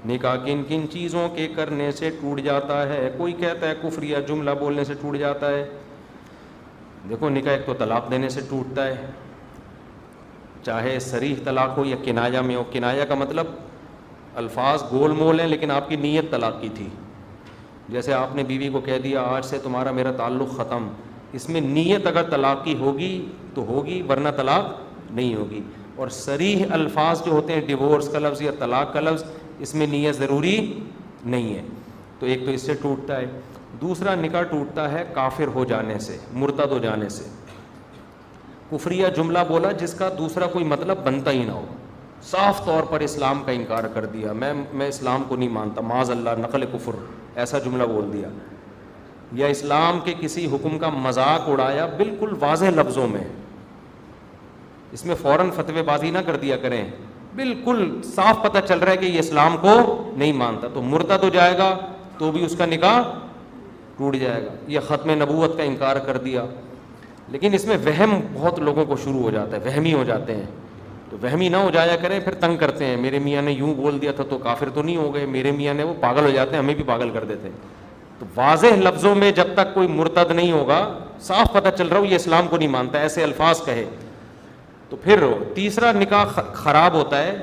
نکاح کن کن چیزوں کے کرنے سے ٹوٹ جاتا ہے؟ کوئی کہتا ہے کفریہ جملہ بولنے سے ٹوٹ جاتا ہے. دیکھو نکاح ایک تو طلاق دینے سے ٹوٹتا ہے, چاہے صریح طلاق ہو یا کنایا میں ہو. کنایا کا مطلب الفاظ گول مول ہیں لیکن آپ کی نیت طلاق کی تھی. جیسے آپ نے بیوی کو کہہ دیا آج سے تمہارا میرا تعلق ختم, اس میں نیت اگر طلاق کی ہوگی تو ہوگی, ورنہ طلاق نہیں ہوگی. اور صریح الفاظ جو ہوتے ہیں ڈیورس کا لفظ یا طلاق کا لفظ, اس میں نیت ضروری نہیں ہے. تو ایک تو اس سے ٹوٹتا ہے. دوسرا نکاح ٹوٹتا ہے کافر ہو جانے سے, مرتد ہو جانے سے. کفریہ جملہ بولا جس کا دوسرا کوئی مطلب بنتا ہی نہ ہو, صاف طور پر اسلام کا انکار کر دیا, میں اسلام کو نہیں مانتا, معاذ اللہ نقل کفر, ایسا جملہ بول دیا. یا اسلام کے کسی حکم کا مذاق اڑایا بالکل واضح لفظوں میں. اس میں فوراً فتوی بازی نہ کر دیا کریں, بالکل صاف پتہ چل رہا ہے کہ یہ اسلام کو نہیں مانتا, تو مرتد ہو جائے گا تو بھی اس کا نکاح ٹوٹ جائے گا. یا ختم نبوت کا انکار کر دیا. لیکن اس میں وہم بہت لوگوں کو شروع ہو جاتا ہے, وہمی ہو جاتے ہیں. تو وہمی نہ ہو جایا کریں, پھر تنگ کرتے ہیں, میرے میاں نے یوں بول دیا تھا تو کافر تو نہیں ہو گئے, میرے میاں نے, وہ پاگل ہو جاتے ہیں, ہمیں بھی پاگل کر دیتے ہیں. تو واضح لفظوں میں جب تک کوئی مرتد نہیں ہوگا, صاف پتہ چل رہا ہو یہ اسلام کو نہیں مانتا, ایسے الفاظ کہے. تو پھر تیسرا نکاح خراب ہوتا ہے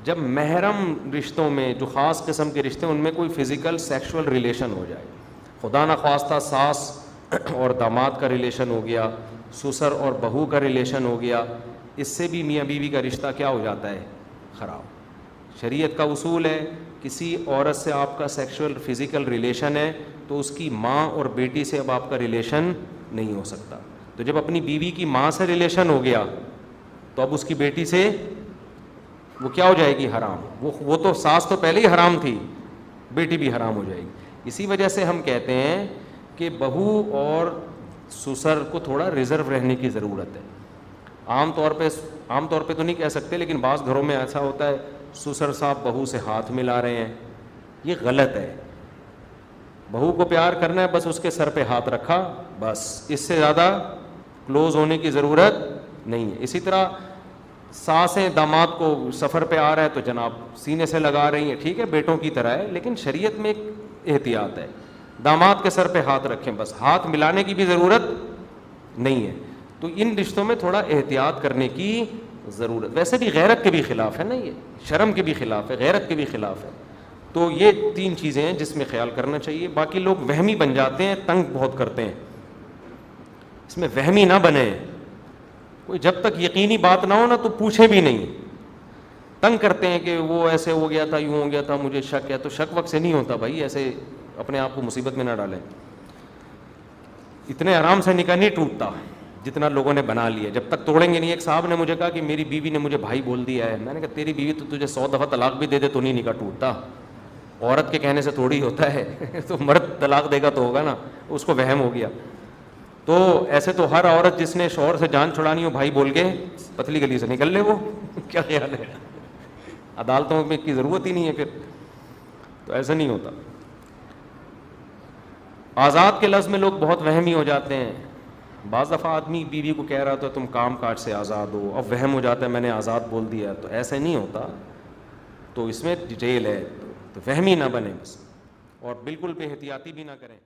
جب محرم رشتوں میں, جو خاص قسم کے رشتے ہیں, ان میں کوئی فزیکل سیکشول ریلیشن ہو جائے. خدا نخواستہ ساس اور داماد کا ریلیشن ہو گیا, سسر اور بہو کا ریلیشن ہو گیا, اس سے بھی میاں بیوی کا رشتہ کیا ہو جاتا ہے؟ خراب. شریعت کا اصول ہے کسی عورت سے آپ کا سیکشول فزیکل ریلیشن ہے تو اس کی ماں اور بیٹی سے اب آپ کا ریلیشن نہیں ہو سکتا. تو جب اپنی بیوی کی ماں سے ریلیشن ہو گیا تو اب اس کی بیٹی سے وہ کیا ہو جائے گی؟ حرام. وہ تو ساس تو پہلے ہی حرام تھی, بیٹی بھی حرام ہو جائے گی. اسی وجہ سے ہم کہتے ہیں کہ بہو اور سسر کو تھوڑا ریزرو رہنے کی ضرورت ہے. عام طور پہ تو نہیں کہہ سکتے, لیکن بعض گھروں میں ایسا ہوتا ہے سسر صاحب بہو سے ہاتھ ملا رہے ہیں, یہ غلط ہے. بہو کو پیار کرنا ہے, بس اس کے سر پہ ہاتھ رکھا, بس اس سے زیادہ کلوز ہونے کی ضرورت نہیں ہے. اسی طرح ساسیں داماد کو سفر پہ آ رہا ہے تو جناب سینے سے لگا رہی ہیں, ٹھیک ہے بیٹوں کی طرح ہے, لیکن شریعت میں ایک احتیاط ہے. داماد کے سر پہ ہاتھ رکھیں, بس ہاتھ ملانے کی بھی ضرورت نہیں ہے. تو ان رشتوں میں تھوڑا احتیاط کرنے کی ضرورت. ویسے بھی غیرت کے بھی خلاف ہے نا, یہ شرم کے بھی خلاف ہے, غیرت کے بھی خلاف ہے. تو یہ 3 چیزیں ہیں جس میں خیال کرنا چاہیے. باقی لوگ وہمی بن جاتے ہیں, تنگ بہت کرتے ہیں, اس میں وہمی نہ بنے. کوئی جب تک یقینی بات نہ ہو نا تو پوچھے بھی نہیں. تنگ کرتے ہیں کہ وہ ایسے ہو گیا تھا, یوں ہو گیا تھا, مجھے شک ہے. تو شک وقت سے نہیں ہوتا بھائی, ایسے اپنے آپ کو مصیبت میں نہ ڈالیں. اتنے آرام سے نکاح نہیں ٹوٹتا جتنا لوگوں نے بنا لیا. جب تک توڑیں گے نہیں. ایک صاحب نے مجھے کہا کہ میری بیوی نے مجھے بھائی بول دیا ہے. میں نے کہا تیری بیوی تو تجھے 100 دفعہ طلاق بھی دے دے تو نہیں نکاح ٹوٹتا, عورت کے کہنے سے تھوڑی ہوتا ہے. تو مرد طلاق دے گا تو ہوگا نا, اس کو وہم ہو گیا. تو ایسے تو ہر عورت جس نے شوہر سے جان چھڑانی ہو بھائی بول کے پتلی گلی سے نکل لے. وہ کیا خیال ہے, عدالتوں میں کی ضرورت ہی نہیں ہے پھر. تو ایسا نہیں ہوتا. آزاد کے لفظ میں لوگ بہت وہمی ہو جاتے ہیں. بعض دفعہ آدمی بیوی کو کہہ رہا تھا تم کام کاج سے آزاد ہو, اب وہم ہو جاتا ہے میں نے آزاد بول دیا. تو ایسے نہیں ہوتا. تو اس میں ڈیٹیل ہے, تو وہمی نہ بنے بس, اور بالکل بے احتیاطی بھی نہ کریں.